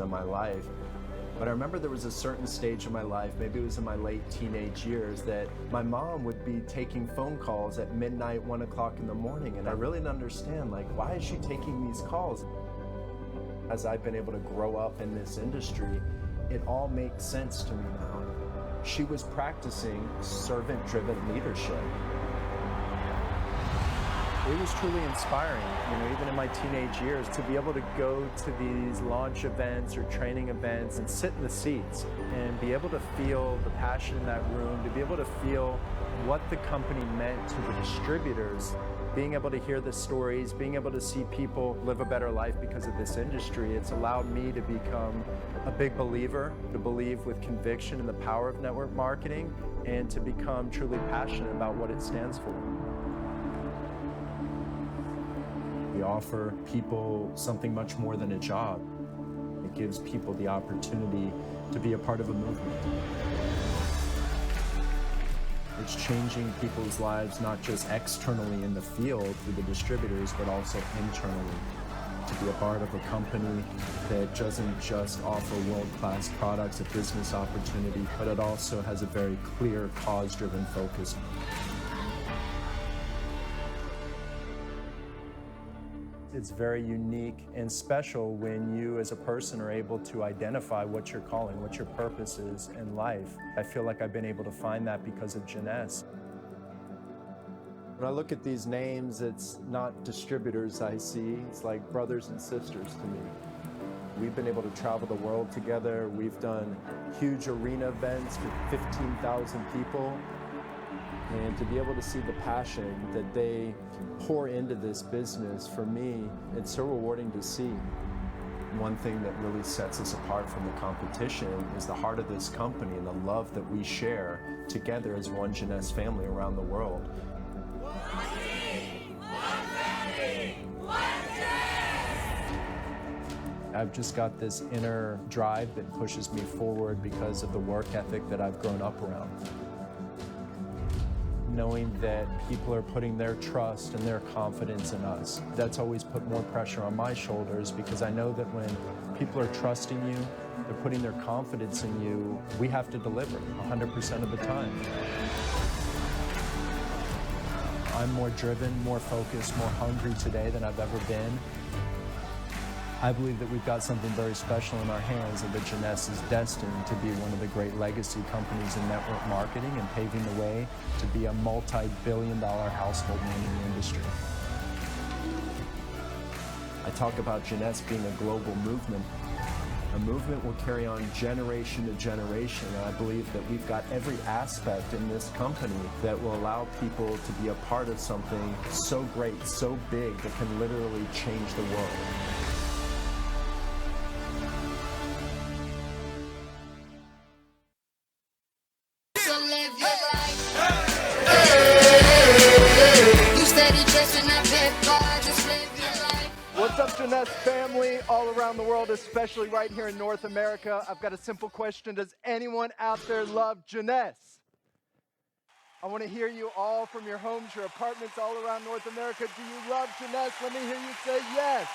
in my life. But I remember there was a certain stage in my life, maybe it was in my late teenage years, that my mom would be taking phone calls at midnight, 1 o'clock in the morning. And I really didn't understand, like, why is she taking these calls? As I've been able to grow up in this industry, it all makes sense to me now. She was practicing servant-driven leadership. It was truly inspiring, even in my teenage years, to be able to go to these launch events or training events and sit in the seats and be able to feel the passion in that room, to be able to feel what the company meant to the distributors, being able to hear the stories, being able to see people live a better life because of this industry. It's allowed me to become a big believer, to believe with conviction in the power of network marketing, and to become truly passionate about what it stands for. We offer people something much more than a job. It gives people the opportunity to be a part of a movement. It's changing people's lives, not just externally in the field through the distributors, but also internally. To be a part of a company that doesn't just offer world-class products, a business opportunity, but it also has a very clear cause-driven focus. It's very unique and special when you as a person are able to identify what your calling, what your purpose is in life. I feel like I've been able to find that because of Jœness. When I look at these names, it's not distributors I see, it's like brothers and sisters to me. We've been able to travel the world together. We've done huge arena events with 15,000 people. And to be able to see the passion that they pour into this business, for me, it's so rewarding to see. One thing that really sets us apart from the competition is the heart of this company and the love that we share together as one Jœness family around the world. One team, one family, one Jœness! I've just got this inner drive that pushes me forward because of the work ethic that I've grown up around. Knowing that people are putting their trust and their confidence in us. That's always put more pressure on my shoulders, because I know that when people are trusting you, they're putting their confidence in you, we have to deliver 100% of the time. I'm more driven, more focused, more hungry today than I've ever been. I believe that we've got something very special in our hands, and that Jœness is destined to be one of the great legacy companies in network marketing and paving the way to be a multi-billion-dollar household name in the industry. I talk about Jœness being a global movement. A movement will carry on generation to generation, and I believe that we've got every aspect in this company that will allow people to be a part of something so great, so big, that can literally change the world. What's up, Jœness family all around the world, especially right here in North America? I've got a simple question. Does anyone out there love Jœness? I want to hear you all from your homes, your apartments all around North America. Do you love Jœness? Let me hear you say yes.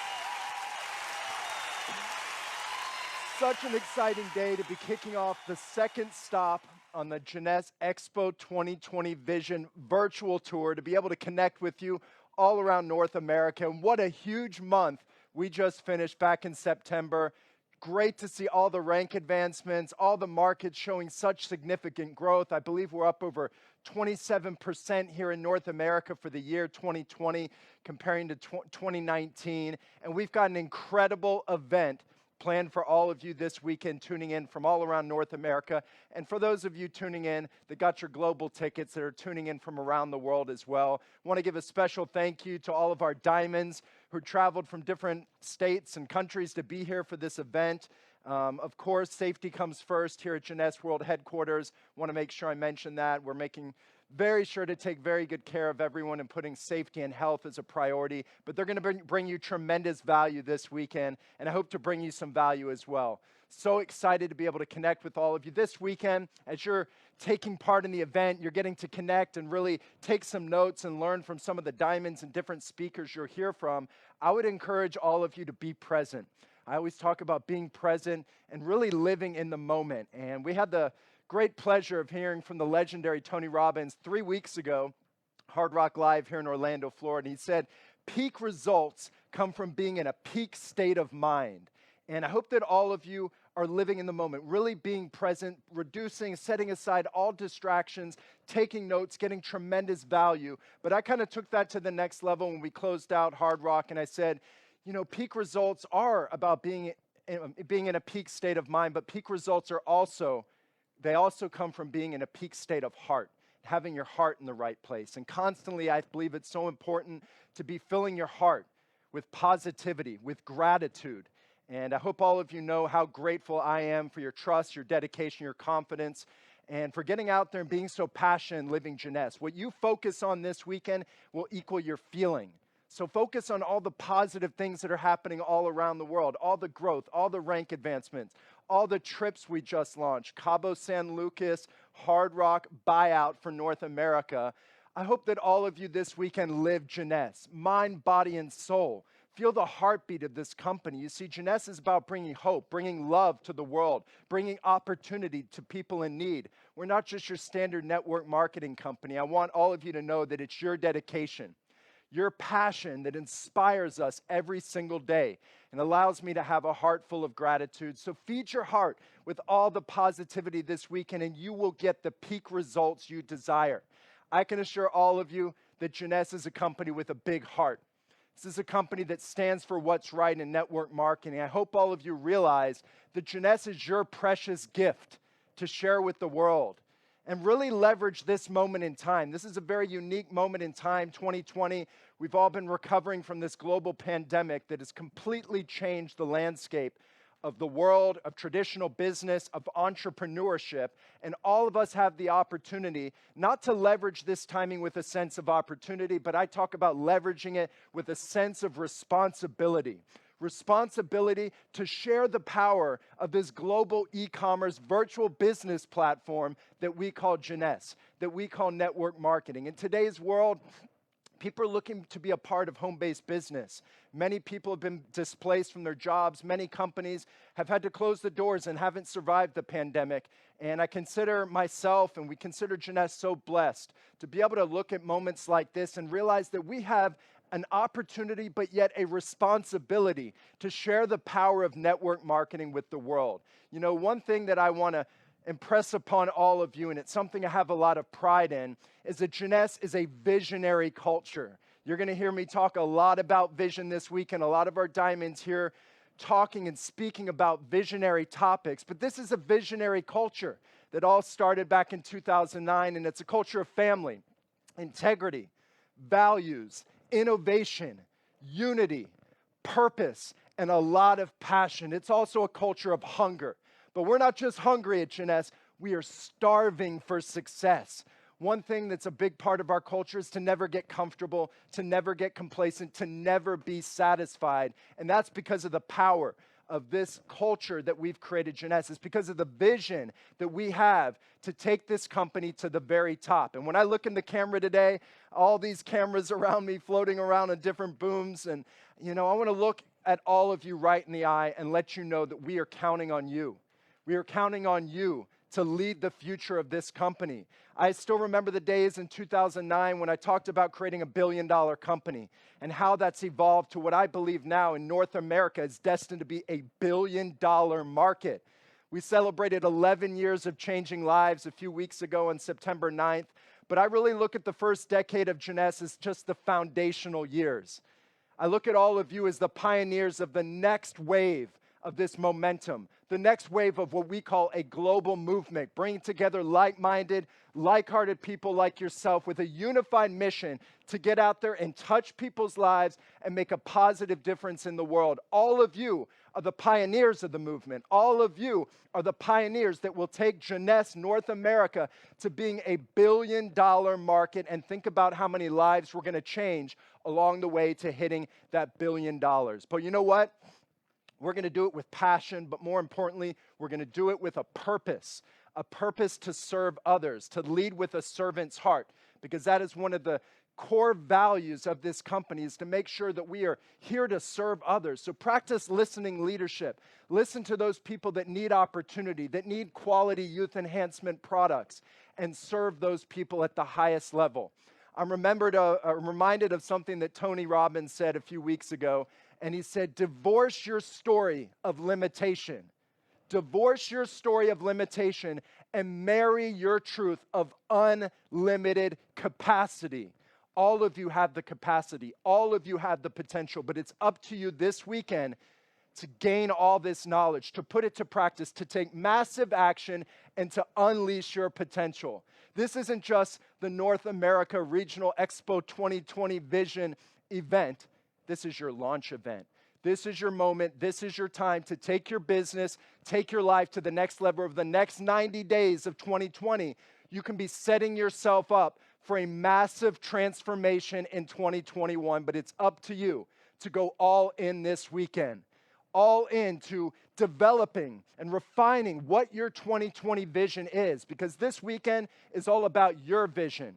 Such an exciting day to be kicking off the second stop on the Jœness Expo 2020 Vision virtual tour, to be able to connect with you all around North America. And what a huge month we just finished back in September. Great to see all the rank advancements, all the markets showing such significant growth. I believe we're up over 27% here in North America for the year 2020 comparing to 2019. And we've got an incredible event planned for all of you this weekend, tuning in from all around North America. And for those of you tuning in that got your global tickets, that are tuning in from around the world as well, I want to give a special thank you to all of our diamonds who traveled from different states and countries to be here for this event. Of course, safety comes first here at Jœness World Headquarters. Want to make sure I mention that. We're making very sure to take very good care of everyone and putting safety and health as a priority. But they're going to bring you tremendous value this weekend, and I hope to bring you some value as well. So excited to be able to connect with all of you this weekend. As you're taking part in the event, you're getting to connect and really take some notes and learn from some of the diamonds and different speakers you'll hear from. I would encourage all of you to be present. I always talk about being present and really living in the moment. And we had the great pleasure of hearing from the legendary Tony Robbins 3 weeks ago, Hard Rock Live here in Orlando, Florida. He said, peak results come from being in a peak state of mind. And I hope that all of you are living in the moment, really being present, reducing, setting aside all distractions, taking notes, getting tremendous value. But I kind of took that to the next level when we closed out Hard Rock, and I said, you know, peak results are about being in a peak state of mind, but peak results are also, they also come from being in a peak state of heart, having your heart in the right place. And constantly, I believe it's so important to be filling your heart with positivity, with gratitude. And I hope all of you know how grateful I am for your trust, your dedication, your confidence, and for getting out there and being so passionate and living Jœnesse. What you focus on this weekend will equal your feeling. So focus on all the positive things that are happening all around the world, all the growth, all the rank advancements, all the trips we just launched, Cabo San Lucas, Hard Rock, buyout for North America. I hope that all of you this weekend live Jœnesse, mind, body, and soul. Feel the heartbeat of this company. You see, Jœnesse is about bringing hope, bringing love to the world, bringing opportunity to people in need. We're not just your standard network marketing company. I want all of you to know that it's your dedication, your passion that inspires us every single day and allows me to have a heart full of gratitude. So feed your heart with all the positivity this weekend, and you will get the peak results you desire. I can assure all of you that Jœnesse is a company with a big heart. This is a company that stands for what's right in network marketing. I hope all of you realize that Jœnesse is your precious gift to share with the world and really leverage this moment in time. This is a very unique moment in time, 2020. We've all been recovering from this global pandemic that has completely changed the landscape of the world, of traditional business, of entrepreneurship, and all of us have the opportunity not to leverage this timing with a sense of opportunity, but I talk about leveraging it with a sense of responsibility. Responsibility to share the power of this global e-commerce virtual business platform that we call Jœnesse, that we call network marketing. In today's world, people are looking to be a part of home-based business. Many people have been displaced from their jobs. Many companies have had to close the doors and haven't survived the pandemic. And I consider myself, and we consider Jœnesse, so blessed to be able to look at moments like this and realize that we have an opportunity, but yet a responsibility to share the power of network marketing with the world. You know, one thing that I want to impress upon all of you, and it's something I have a lot of pride in, is that Jœnesse is a visionary culture. You're going to hear me talk a lot about vision this week, and a lot of our diamonds here talking and speaking about visionary topics. But this is a visionary culture that all started back in 2009, and it's a culture of family, integrity, values, innovation, unity, purpose, and a lot of passion. It's also a culture of hunger. But we're not just hungry at Jœnesse, we are starving for success. One thing that's a big part of our culture is to never get comfortable, to never get complacent, to never be satisfied. And that's because of the power of this culture that we've created, Jœnesse. It's because of the vision that we have to take this company to the very top. And when I look in the camera today, all these cameras around me floating around in different booms, and I want to look at all of you right in the eye and let you know that we are counting on you. We are counting on you to lead the future of this company. I still remember the days in 2009 when I talked about creating a billion-dollar company and how that's evolved to what I believe now in North America is destined to be a billion-dollar market. We celebrated 11 years of changing lives a few weeks ago on September 9th, but I really look at the first decade of Jœnesse as just the foundational years. I look at all of you as the pioneers of the next wave of this momentum, the next wave of what we call a global movement, bringing together like-minded, like-hearted people like yourself with a unified mission to get out there and touch people's lives and make a positive difference in the world. All of you are the pioneers of the movement. All of you are the pioneers that will take Jœnesse North America to being a billion-dollar market, and think about how many lives we're going to change along the way to hitting that $1 billion. But you know what? We're going to do it with passion, but more importantly, we're going to do it with a purpose to serve others, to lead with a servant's heart, because that is one of the core values of this company is to make sure that we are here to serve others. So practice listening leadership. Listen to those people that need opportunity, that need quality youth enhancement products, and serve those people at the highest level. I'm reminded of something that Tony Robbins said a few weeks ago, and he said, divorce your story of limitation. Divorce your story of limitation and marry your truth of unlimited capacity. All of you have the capacity. All of you have the potential, but it's up to you this weekend to gain all this knowledge, to put it to practice, to take massive action, and to unleash your potential. This isn't just the North America Regional Expo 2020 Vision event. This is your launch event. This is your moment. This is your time to take your business, take your life to the next level of the next 90 days of 2020. You can be setting yourself up for a massive transformation in 2021, but it's up to you to go all in this weekend. All into developing and refining what your 2020 vision is, because this weekend is all about your vision.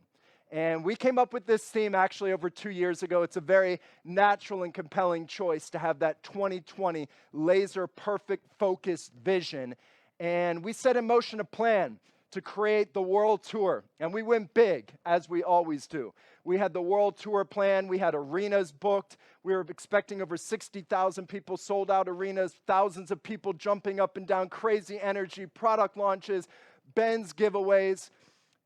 And we came up with this theme actually over 2 years ago. It's a very natural and compelling choice to have that 2020 laser perfect focused vision. And we set in motion a plan to create the world tour. And we went big, as we always do. We had the world tour plan. We had arenas booked. We were expecting over 60,000 people, sold out arenas, thousands of people jumping up and down, crazy energy, product launches, Benz giveaways.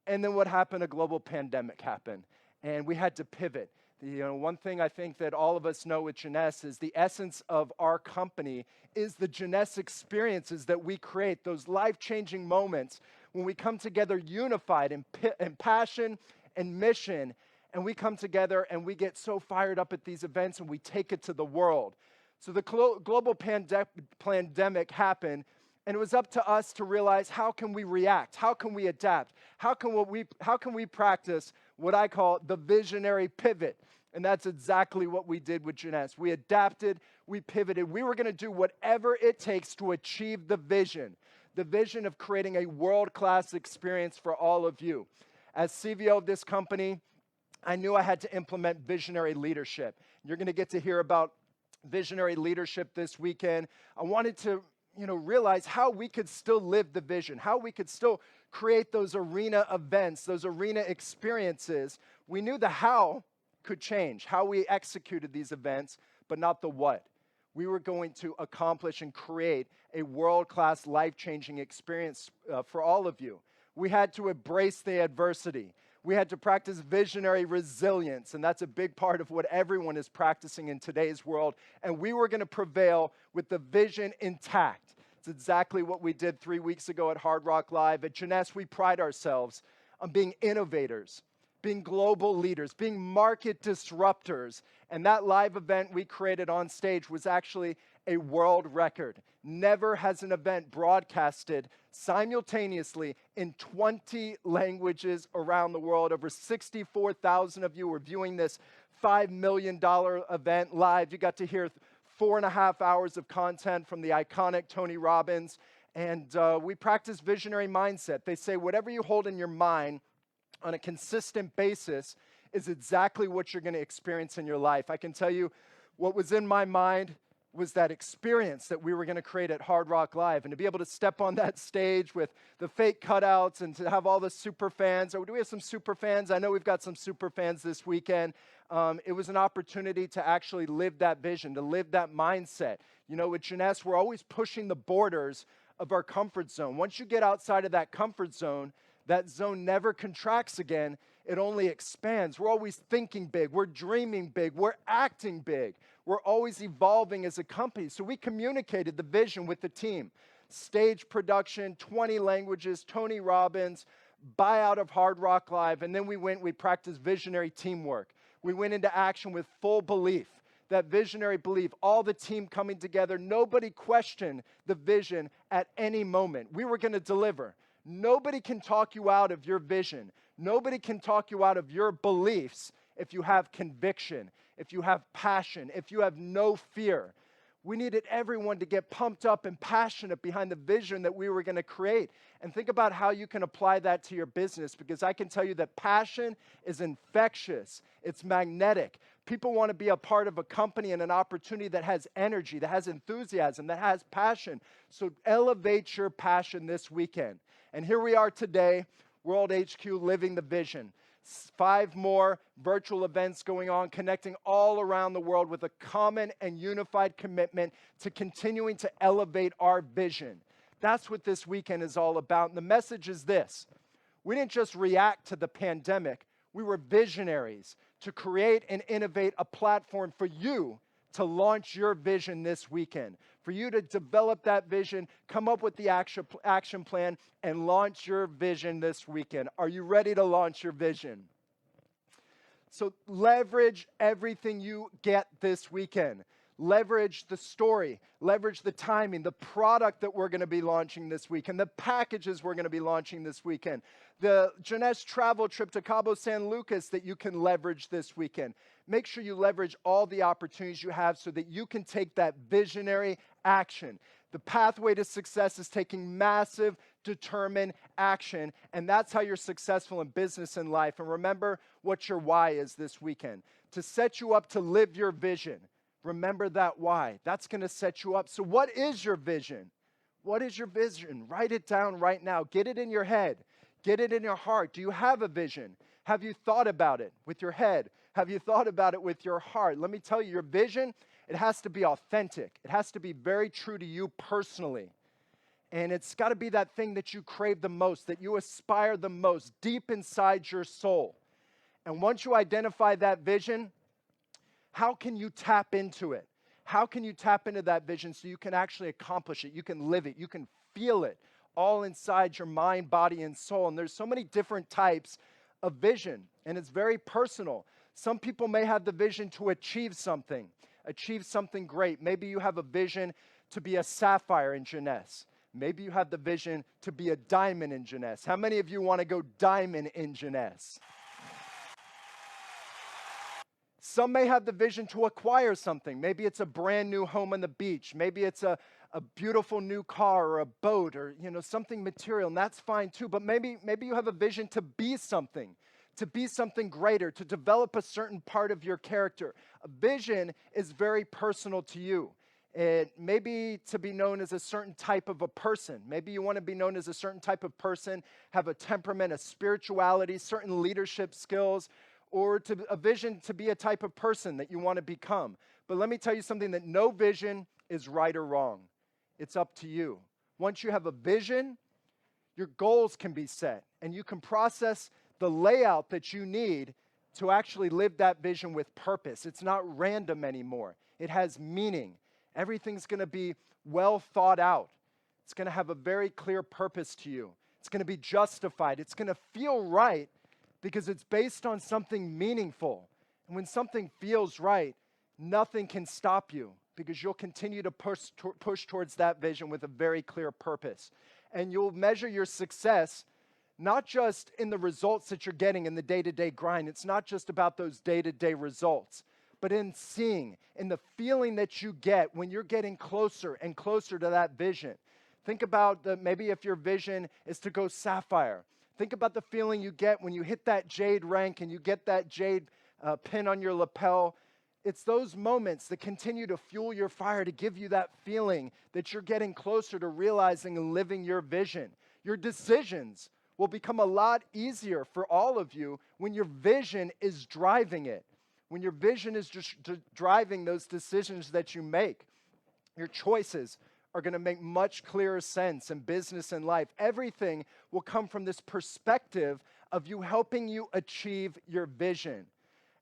And then what happened? A global pandemic happened, and we had to pivot. One thing I think that all of us know with Jœness is the essence of our company is the Jœness experiences that we create, those life-changing moments when we come together unified in passion and mission, and we come together and we get so fired up at these events and we take it to the world. So the global pandemic happened, and it was up to us to realize, how can we react? How can we adapt? How can we practice what I call the visionary pivot? And that's exactly what we did with Jœness. We adapted, we pivoted. We were going to do whatever it takes to achieve the vision of creating a world-class experience for all of you. As CVO of this company, I knew I had to implement visionary leadership. You're going to get to hear about visionary leadership this weekend. I wanted to realize how we could still live the vision, how we could still create those arena events, those arena experiences. We knew the how could change, how we executed these events, but not the what. We were going to accomplish and create a world-class, life-changing experience for all of you. We had to embrace the adversity. We had to practice visionary resilience, and that's a big part of what everyone is practicing in today's world. And we were going to prevail with the vision intact. It's exactly what we did 3 weeks ago at Hard Rock Live. At Jœness, we pride ourselves on being innovators, being global leaders, being market disruptors. And that live event we created on stage was actually a world record. Never has an event broadcasted simultaneously in 20 languages around the world. Over 64,000 of you were viewing this $5 million event live. You got to hear 4.5 hours of content from the iconic Tony Robbins. And we practice visionary mindset. They say whatever you hold in your mind on a consistent basis is exactly what you're going to experience in your life. I can tell you what was in my mind was that experience that we were going to create at Hard Rock Live, and to be able to step on that stage with the fake cutouts and to have all the super fans. Or do we have some super fans? I know we've got some super fans this weekend. It was an opportunity to actually live that vision, to live that mindset. With Jœness, we're always pushing the borders of our comfort zone. Once you get outside of that comfort zone, that zone never contracts again. It only expands. We're always thinking big. We're dreaming big. We're acting big. We're always evolving as a company. So we communicated the vision with the team. Stage production, 20 languages, Tony Robbins, buyout of Hard Rock Live, and then we practiced visionary teamwork. We went into action with full belief, that visionary belief, all the team coming together. Nobody questioned the vision at any moment. We were going to deliver. Nobody can talk you out of your vision. Nobody can talk you out of your beliefs if you have conviction, if you have passion, if you have no fear. We needed everyone to get pumped up and passionate behind the vision that we were going to create. And think about how you can apply that to your business, because I can tell you that passion is infectious. It's magnetic. People want to be a part of a company and an opportunity that has energy, that has enthusiasm, that has passion. So elevate your passion this weekend. And here we are today, World HQ, living the vision. 5 more virtual events going on, connecting all around the world with a common and unified commitment to continuing to elevate our vision. That's what this weekend is all about. And the message is this: we didn't just react to the pandemic, we were visionaries to create and innovate a platform for you to launch your vision this weekend, for you to develop that vision, come up with the action plan, and launch your vision this weekend. Are you ready to launch your vision? So leverage everything you get this weekend. Leverage the story, leverage the timing, the product that we're going to be launching this weekend, the packages we're going to be launching this weekend, the Jœnesse travel trip to Cabo San Lucas that you can leverage this weekend. Make sure you leverage all the opportunities you have so that you can take that visionary action. The pathway to success is taking massive, determined action, and that's how you're successful in business and life. And remember what your why is this weekend: to set you up to live your vision. Remember that why. That's going to set you up. So what is your vision? What is your vision? Write it down right now. Get it in your head. Get it in your heart. Do you have a vision? Have you thought about it with your head? Have you thought about it with your heart? Let me tell you, your vision, it has to be authentic. It has to be very true to you personally. And it's got to be that thing that you crave the most, that you aspire the most, deep inside your soul. And once you identify that vision, how can you tap into it? How can you tap into that vision so you can actually accomplish it? You can live it. You can feel it all inside your mind, body, and soul. And there's so many different types of vision, and it's very personal. Some people may have the vision to achieve something great. Maybe you have a vision to be a sapphire in Jœnesse. Maybe you have the vision to be a diamond in Jœnesse. How many of you want to go diamond in Jœnesse? Some may have the vision to acquire something. Maybe it's a brand new home on the beach. Maybe it's a beautiful new car or a boat or something material, and that's fine too. But maybe you have a vision to be something greater, to develop a certain part of your character. A vision is very personal to you. It may be to be known as a certain type of a person. Maybe you want to be known as a certain type of person, have a temperament, a spirituality, certain leadership skills, or a vision to be a type of person that you want to become. But let me tell you something, that no vision is right or wrong. It's up to you. Once you have a vision, your goals can be set, and you can process the layout that you need to actually live that vision with purpose. It's not random anymore. It has meaning. Everything's going to be well thought out. It's going to have a very clear purpose to you. It's going to be justified. It's going to feel right because it's based on something meaningful. And when something feels right, nothing can stop you, because you'll continue to push towards that vision with a very clear purpose. And you'll measure your success not just in the results that you're getting in the day-to-day grind. It's not just about those day-to-day results, but in seeing, in the feeling that you get when you're getting closer and closer to that vision. Think about maybe if your vision is to go sapphire. Think about the feeling you get when you hit that jade rank and you get that jade pin on your lapel. It's those moments that continue to fuel your fire, to give you that feeling that you're getting closer to realizing and living your vision. Your decisions will become a lot easier for all of you when your vision is driving it. When your vision is just driving those decisions that you make, your choices are going to make much clearer sense in business and life. Everything will come from this perspective of you helping you achieve your vision.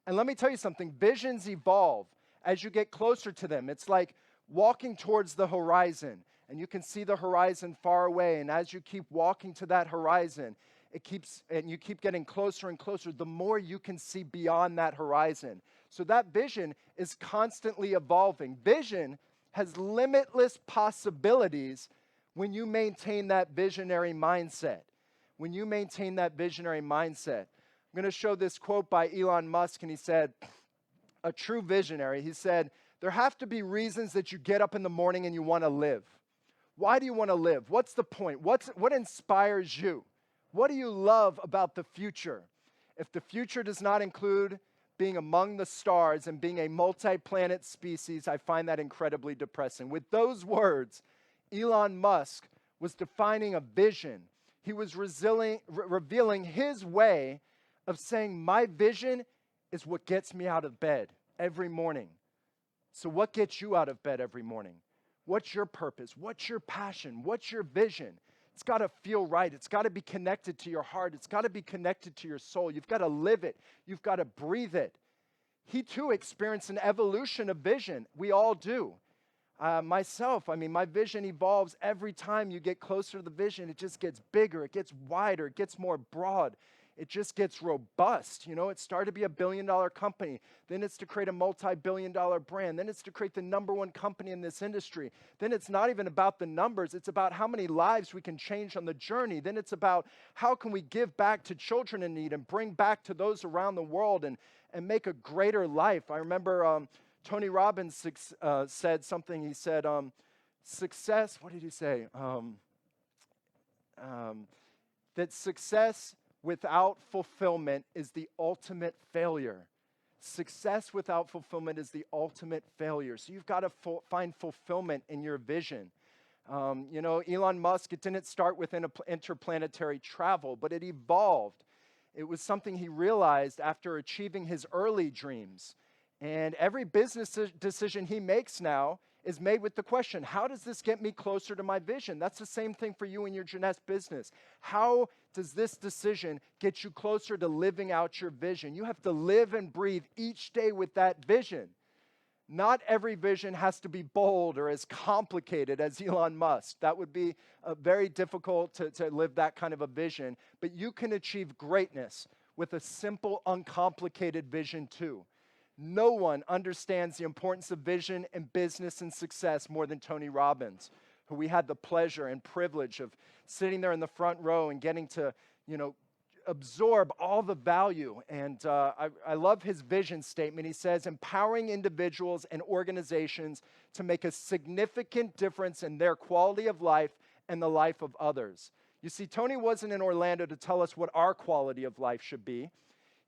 And let me tell you something, visions evolve as you get closer to them. It's like walking towards the horizon, and you can see the horizon far away, and as you keep walking to that horizon, you keep getting closer and closer, the more you can see beyond that horizon. So that vision is constantly evolving. Vision has limitless possibilities when you maintain that visionary mindset. When you maintain that visionary mindset. I'm going to show this quote by Elon Musk, and he said, a true visionary, he said, There have to be reasons that you get up in the morning and you want to live. Why do you want to live? What's the point? What inspires you? What do you love about the future? If the future does not include being among the stars and being a multi-planet species, I find that incredibly depressing. With those words, Elon Musk was defining a vision. He was revealing his way of saying, my vision is what gets me out of bed every morning. So what gets you out of bed every morning? What's your purpose? What's your passion? What's your vision? It's got to feel right. It's got to be connected to your heart. It's got to be connected to your soul. You've got to live it. You've got to breathe it. He too experienced an evolution of vision. We all do. My vision evolves every time you get closer to the vision. It just gets bigger. It gets wider. It gets more broad. It just gets robust. It started to be $1 billion company. Then it's to create a multi-billion-dollar brand. Then it's to create the #1 company in this industry. Then it's not even about the numbers. It's about how many lives we can change on the journey. Then it's about how can we give back to children in need and bring back to those around the world and make a greater life. I remember Tony Robbins said something. He said, success, what did he say? That success without fulfillment is the ultimate failure. Success without fulfillment is the ultimate failure. So you've got to find fulfillment in your vision. Elon Musk, it didn't start with interplanetary travel, but it evolved. It was something he realized after achieving his early dreams. And every business decision he makes now is made with the question, how does this get me closer to my vision? That's the same thing for you in your Jœness business. How does this decision get you closer to living out your vision? You have to live and breathe each day with that vision. Not every vision has to be bold or as complicated as Elon Musk. That would be very difficult to live that kind of a vision. But you can achieve greatness with a simple, uncomplicated vision too. No one understands the importance of vision in business and success more than Tony Robbins, who we had the pleasure and privilege of sitting there in the front row and getting to, absorb all the value. And I love his vision statement. He says, empowering individuals and organizations to make a significant difference in their quality of life and the life of others. You see, Tony wasn't in Orlando to tell us what our quality of life should be.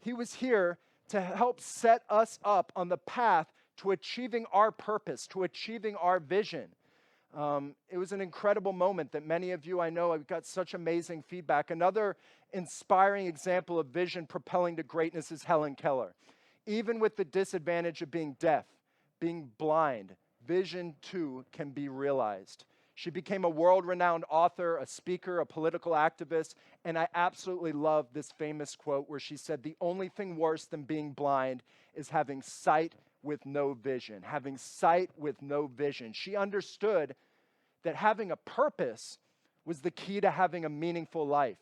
He was here to help set us up on the path to achieving our purpose, to achieving our vision. It was an incredible moment that many of you, I know, have got such amazing feedback. Another inspiring example of vision propelling to greatness is Helen Keller. Even with the disadvantage of being deaf, being blind, vision too can be realized. She became a world-renowned author, a speaker, a political activist, and I absolutely love this famous quote where she said, the only thing worse than being blind is having sight with no vision. Having sight with no vision. She understood that having a purpose was the key to having a meaningful life.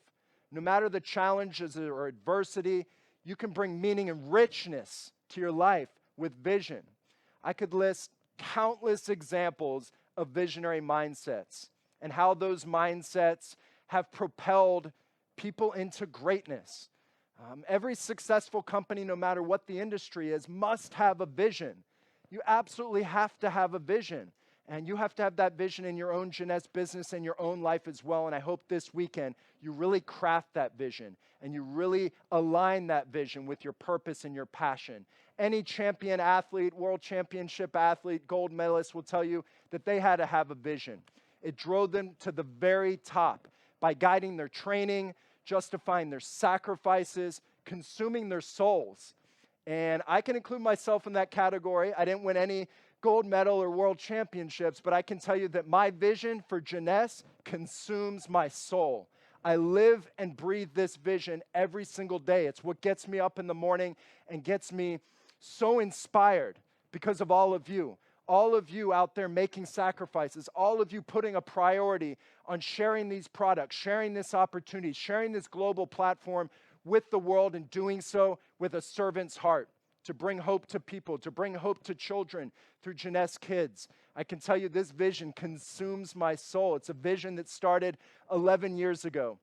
No matter the challenges or adversity, you can bring meaning and richness to your life with vision. I could list countless examples of visionary mindsets and how those mindsets have propelled people into greatness. Every successful company, no matter what the industry is, must have a vision. You absolutely have to have a vision. And you have to have that vision in your own Jœness business and your own life as well. And I hope this weekend you really craft that vision and you really align that vision with your purpose and your passion. Any champion athlete, world championship athlete, gold medalist will tell you that they had to have a vision. It drove them to the very top by guiding their training, justifying their sacrifices, consuming their souls. And I can include myself in that category. I didn't win any gold medal or world championships, but I can tell you that my vision for Jœness consumes my soul. I live and breathe this vision every single day. It's what gets me up in the morning and gets me so inspired because of all of you. All of you out there making sacrifices, all of you putting a priority on sharing these products, sharing this opportunity, sharing this global platform with the world, and doing so with a servant's heart, to bring hope to people, to bring hope to children through Jœness Kids. I can tell you this vision consumes my soul. It's a vision that started 11 years ago.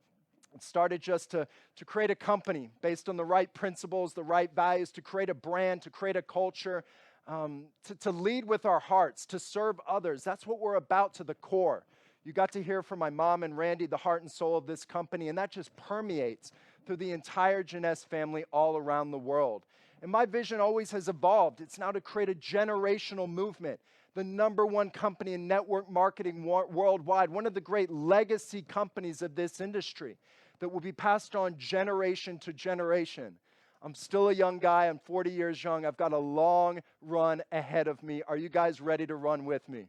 It started just to create a company based on the right principles, the right values, to create a brand, to create a culture. to lead with our hearts, to serve others. That's what we're about to the core. You got to hear from my mom and Randy, the heart and soul of this company, and that just permeates through the entire Jœness family all around the world. And my vision always has evolved. It's now to create a generational movement, the #1 company in network marketing worldwide, one of the great legacy companies of this industry that will be passed on generation to generation. I'm still a young guy. I'm 40 years young. I've got a long run ahead of me. Are you guys ready to run with me?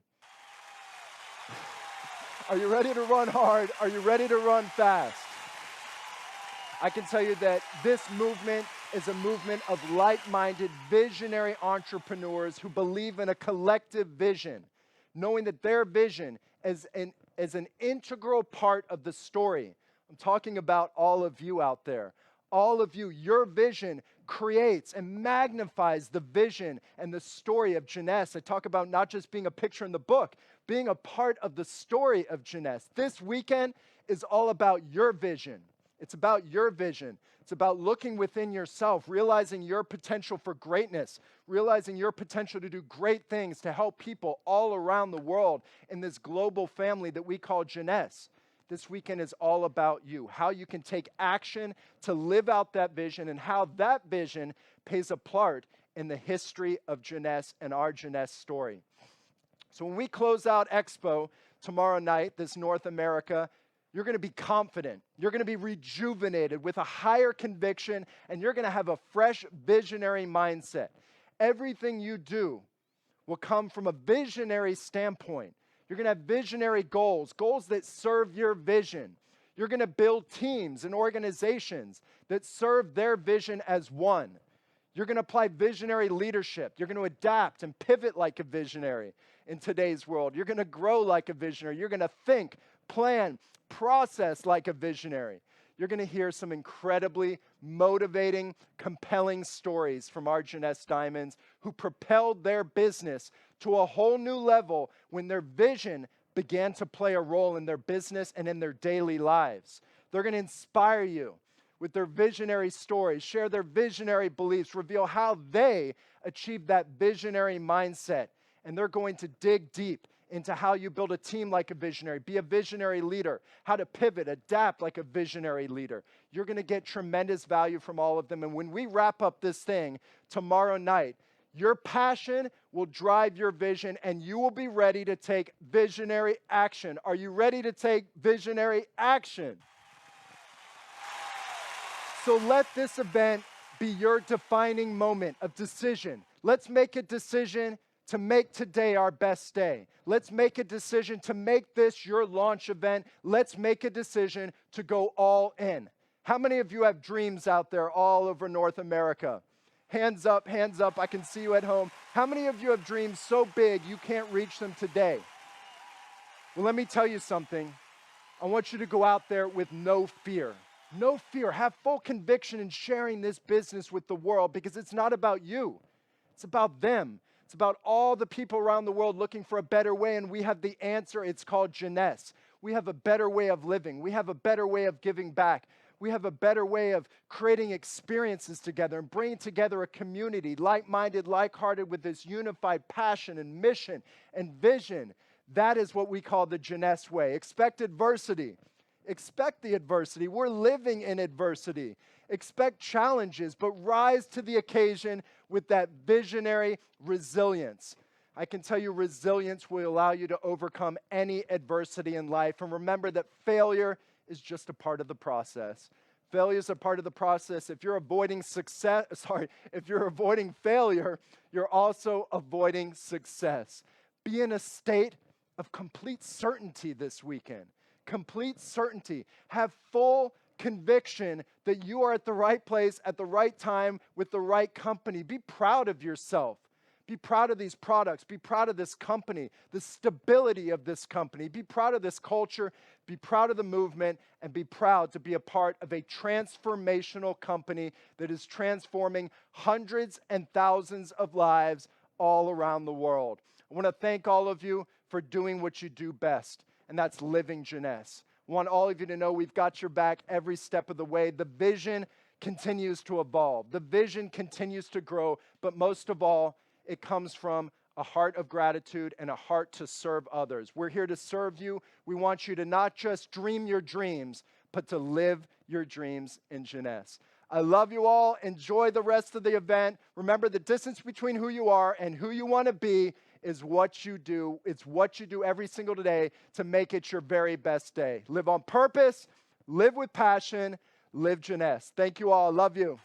Are you ready to run hard? Are you ready to run fast? I can tell you that this movement is a movement of like-minded, visionary entrepreneurs who believe in a collective vision, knowing that their vision is an integral part of the story. I'm talking about all of you out there. All of you, your vision creates and magnifies the vision and the story of Jœness. I talk about not just being a picture in the book, being a part of the story of Jœness. This weekend is all about your vision. It's about your vision. It's about looking within yourself, realizing your potential for greatness, realizing your potential to do great things to help people all around the world in this global family that we call Jœness. This weekend is all about you, how you can take action to live out that vision and how that vision plays a part in the history of Jœness and our Jœness story. So when we close out Expo tomorrow night, this North America, you're going to be confident. You're going to be rejuvenated with a higher conviction, and you're going to have a fresh visionary mindset. Everything you do will come from a visionary standpoint. You're going to have visionary goals, goals that serve your vision. You're going to build teams and organizations that serve their vision as one. You're going to apply visionary leadership. You're going to adapt and pivot like a visionary in today's world. You're going to grow like a visionary. You're going to think, plan, process like a visionary. You're going to hear some incredibly motivating, compelling stories from our Jœness Diamonds who propelled their business to a whole new level when their vision began to play a role in their business and in their daily lives. They're going to inspire you with their visionary stories, share their visionary beliefs, reveal how they achieved that visionary mindset. And they're going to dig deep into how you build a team like a visionary, be a visionary leader, how to pivot, adapt like a visionary leader. You're going to get tremendous value from all of them. And when we wrap up this thing tomorrow night, your passion will drive your vision and you will be ready to take visionary action. Are you ready to take visionary action? So let this event be your defining moment of decision. Let's make a decision to make today our best day. Let's make a decision to make this your launch event. Let's make a decision to go all in. How many of you have dreams out there all over North America? Hands up, I can see you at home. How many of you have dreams so big you can't reach them today? Well, let me tell you something. I want you to go out there with no fear. No fear. Have full conviction in sharing this business with the world because it's not about you. It's about them. It's about all the people around the world looking for a better way, and we have the answer. It's called Jœness. We have a better way of living. We have a better way of giving back. We have a better way of creating experiences together and bringing together a community, like-minded, like-hearted, with this unified passion and mission and vision. That is what we call the Jœness way. Expect adversity. Expect the adversity. We're living in adversity. Expect challenges, but rise to the occasion with that visionary resilience. I can tell you resilience will allow you to overcome any adversity in life. And remember that failure is just a part of the process. Failure is a part of the process. If you're avoiding if you're avoiding failure, you're also avoiding success. Be in a state of complete certainty this weekend. Complete certainty. Have full conviction that you are at the right place at the right time with the right company. Be proud of yourself. Be proud of these products. Be proud of this company, the stability of this company. Be proud of this culture. Be proud of the movement, and be proud to be a part of a transformational company that is transforming hundreds and thousands of lives all around the world. I want to thank all of you for doing what you do best, and that's living Jœness. I want all of you to know we've got your back every step of the way. The vision continues to evolve. The vision continues to grow, but most of all, it comes from a heart of gratitude and a heart to serve others. We're here to serve you. We want you to not just dream your dreams, but to live your dreams in Jeunesse. I love you all. Enjoy the rest of the event. Remember, the distance between who you are and who you want to be is what you do. It's what you do every single day to make it your very best day. Live on purpose, live with passion, live Jeunesse. Thank you all. I love you.